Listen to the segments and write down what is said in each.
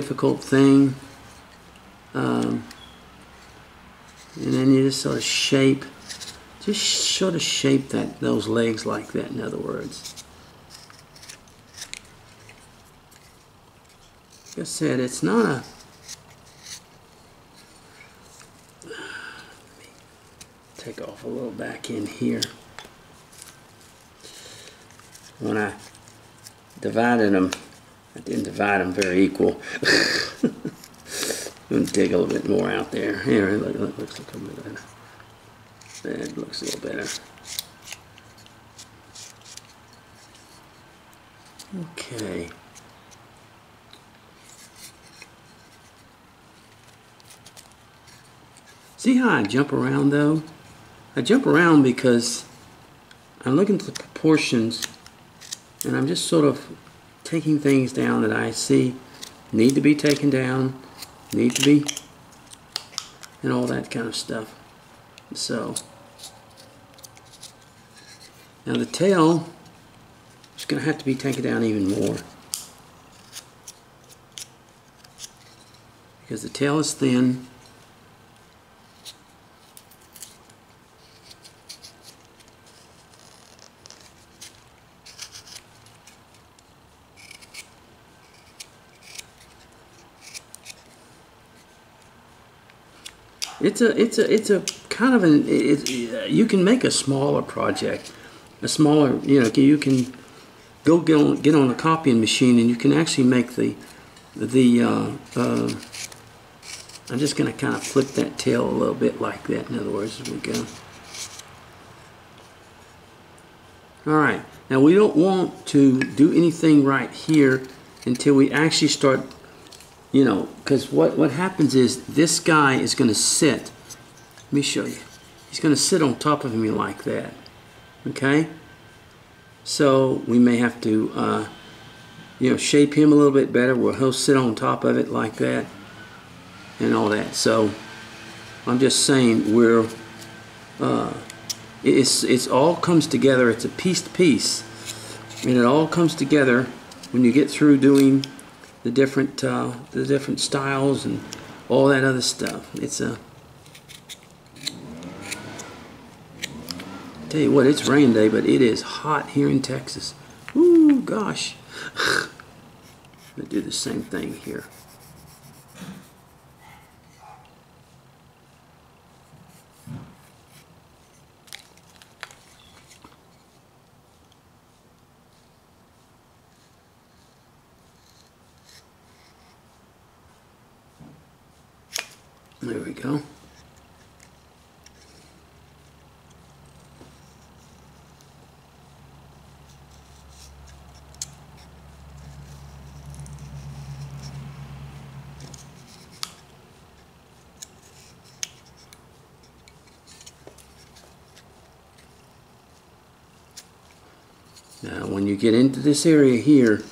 difficult thing. And then you just sort of shape, those legs like that, in other words. Like I said, it's not a... Let me take off a little back in here. When I divided them, I didn't divide them very equal. I'm going to dig a little bit more out there. Here, look, looks like a little better. That looks a little better. Okay. See how I jump around though? I jump around because I'm looking at the proportions and I'm just sort of taking things down that I see need to be taken down, need to be, and all that kind of stuff. So now the tail is going to have to be taken down even more because the tail is thin. It's a kind of an, you can make a smaller project, a smaller, you know, you can go get on a copying machine and you can actually make I'm just going to kind of flip that tail a little bit like that, in other words, as we go. Alright, now we don't want to do anything right here until we actually start, you know, because what happens is this guy is going to sit. Let me show you. He's going to sit on top of me like that. Okay? So we may have to, you know, shape him a little bit better where he'll sit on top of it like that and all that. So I'm just saying we're, it's all comes together. It's a piece to piece. And it all comes together when you get through doing the different styles and all that other stuff. It's a... Tell you what, it's rain day, but it is hot here in Texas. Ooh, gosh. I'm going to do the same thing here. There we go. Now, when you get into this area here,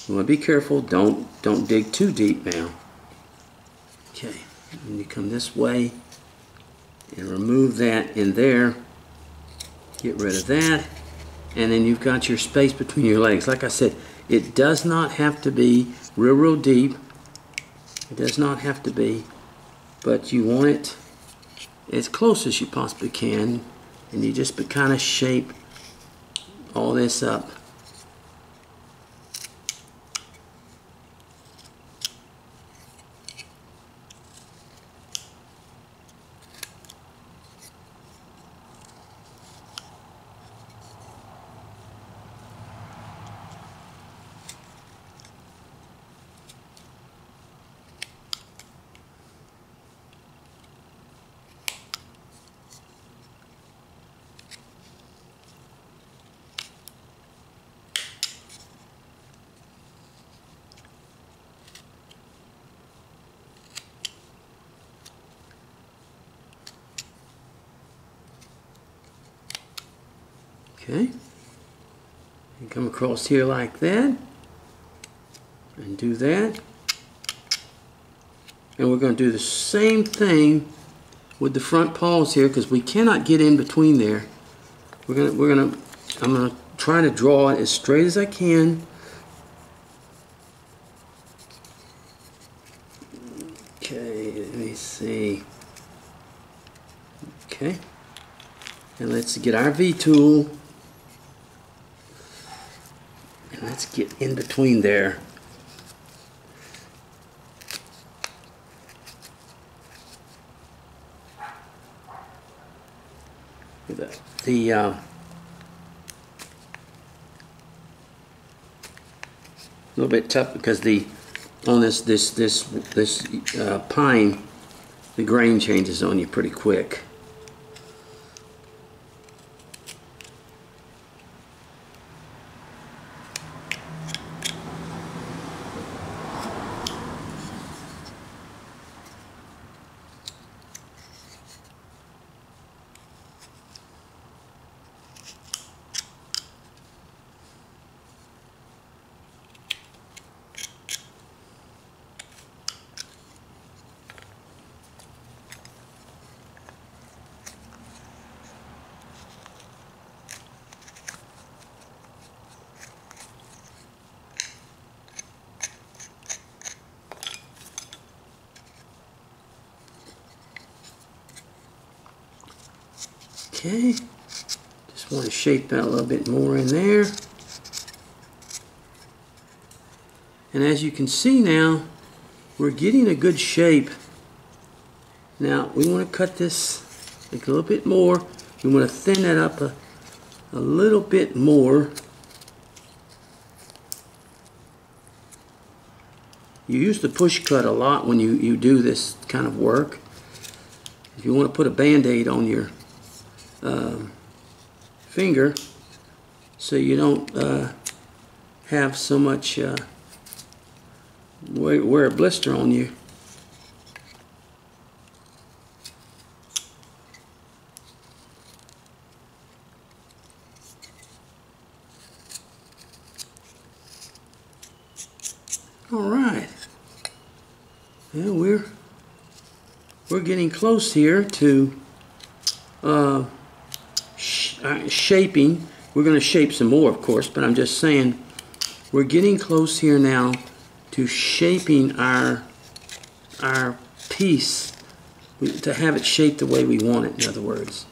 you want to be careful. Don't dig too deep now. Okay. And you come this way and remove that in there, get rid of that, and then you've got your space between your legs. Like I said, it does not have to be real deep. It does not have to be, but you want it as close as you possibly can, and you just kind of shape all this up. Okay, and come across here like that, and do that, and we're going to do the same thing with the front paws here because we cannot get in between there. I'm gonna try to draw it as straight as I can. Okay, let me see. Okay, and let's get our V tool, and let's get in between there. The a little bit tough because on this pine, the grain changes on you pretty quick. Okay, just want to shape that a little bit more in there. And as you can see now, we're getting a good shape. Now we want to cut this like a little bit more. We want to thin that up a little bit more. You use the push cut a lot when you do this kind of work. If you want to put a band-aid on your finger so you don't have so much wear a blister on you. All right. Yeah, we're getting close here to shaping. We're going to shape some more, of course, but I'm just saying we're getting close here now to shaping our piece, to have it shaped the way we want it, in other words.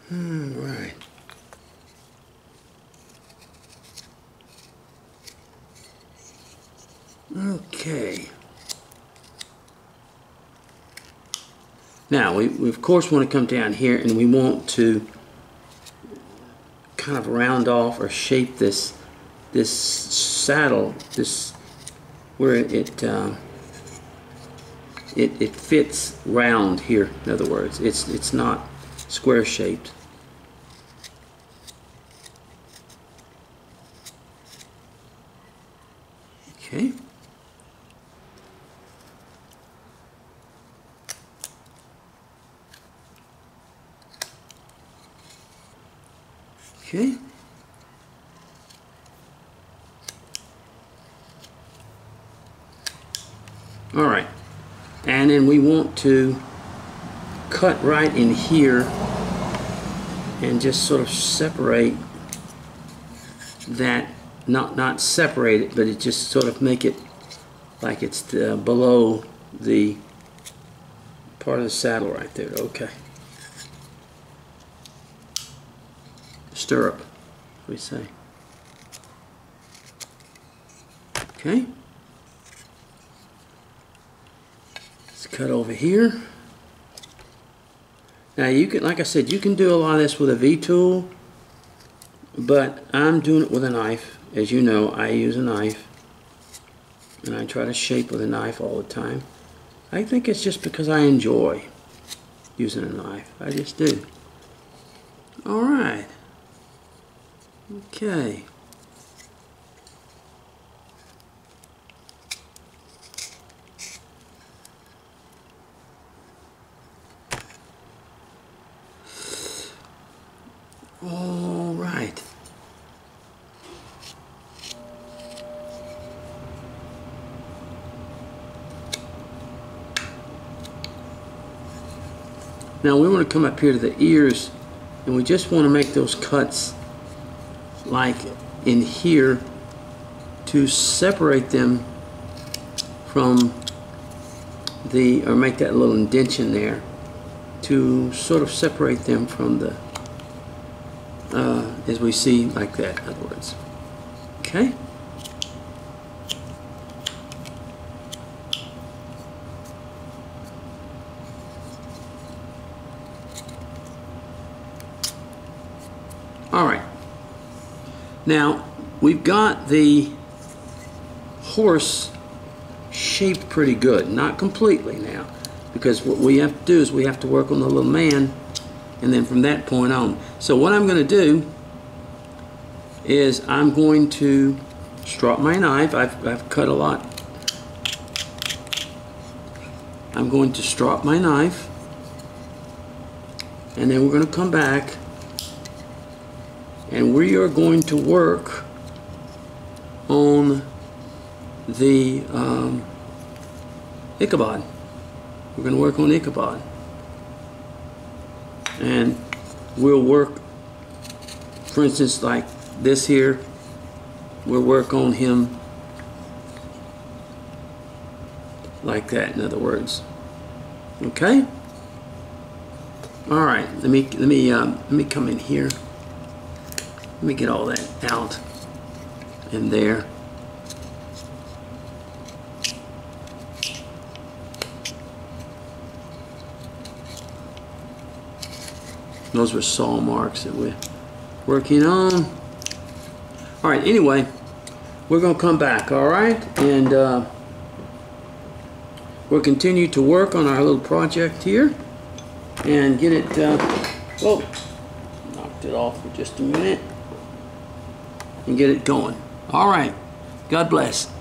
Right. Okay. Now we of course want to come down here and we want to kind of round off or shape this saddle, where it fits round here. In other words, it's not square shaped. Okay. Okay. All right. And then we want to cut right in here and just sort of separate that, not separate it, but it just sort of make it like it's below the part of the saddle right there. Okay. Stirrup, we say. Okay. Let's cut over here. Now you can, like I said, you can do a lot of this with a V-tool, but I'm doing it with a knife. As you know, I use a knife, and I try to shape with a knife all the time. I think it's just because I enjoy using a knife. I just do. All right. Okay. All right. Now we want to come up here to the ears, and we just want to make those cuts like in here to separate them from the, or make that little indentation there to sort of separate them from the, as we see like that, in other words. Okay? All right. Now, we've got the horse shaped pretty good. Not completely now, because what we have to do is we have to work on the little man, and then from that point on. So what I'm going to do is I'm going to strop my knife. I've cut a lot. I'm going to strop my knife, and then we're going to come back, and we are going to work on the Ichabod. We're going to work on Ichabod, and we'll work, for instance, like this here, we'll work on him like that, in other words. Okay? All right, let me come in here. Let me get all that out in there. Those were saw marks that we're working on. All right, anyway, we're going to come back, all right? And we'll continue to work on our little project here and get it, whoa, knocked it off for just a minute, and get it going. All right, God bless.